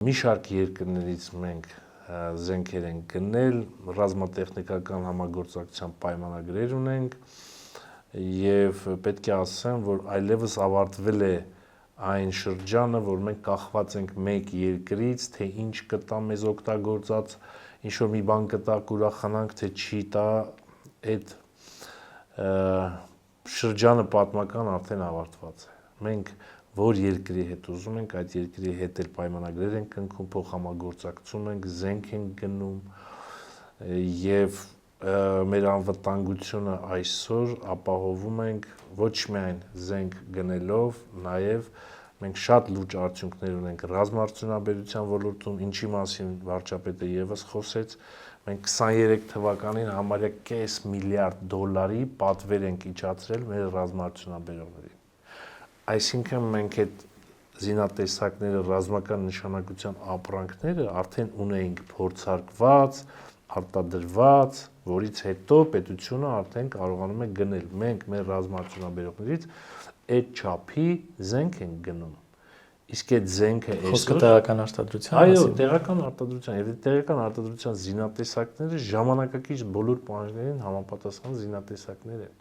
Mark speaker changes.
Speaker 1: Մի շարք երկրներից մենք զենքեր ենք գնել, ռազմատեխնիկական համագործակցության պայմանագրեր ունենք եւ պետք է ասեմ, որ այլևս ավարտվել է այն շրջանը, որ մենք կախված ենք մեկ երկրից, թե ինչ կտա մեզ օգտագործած, ինչ որ մի բան կտա, կուրախանանք, թե չի տա, այդ շրջանը պատմական արդեն ավարտված է։ Մենք որ երկրի հետ ուզում ենք, այդ երկրի հետ էլ պայմանագրեր ենք կնքում, փոխհամագործակցում ենք, զենք ենք գնում եւ մեր անվտանգությունը այսօր ապահովում ենք ոչ միայն զենք գնելով, նաեւ մենք շատ լուրջ արդյունքներ ունենք ռազմաարդյունաբերության ոլորտում, ինչի մասին վարչապետը եւս խոսեց, մենք 23 թվականին համարյա $500 միլիարդ պատվեր ենք իջացրել մեր ռազմաարդյունաբերողներին։ Այսինքն մենք այդ զինատեսակները, ռազմական նշանակության ապրանքները արդեն ունեինք փորձարկված, արտադրված, որից հետո պետությունը արդեն կարողանում է գնել։ Մենք մեր ռազմաարդյունաբերողներից այդ չափի զենք ենք գնում։ Իսկ այդ զենքը
Speaker 2: խոսքը տեղական արտադրության
Speaker 1: մասին։ Այո, տեղական արտադրության, եւ այդ տեղական արտադրության զինատեսակները ժամանակակից բոլոր պահանջներին համապատասխան զինատեսակներ են։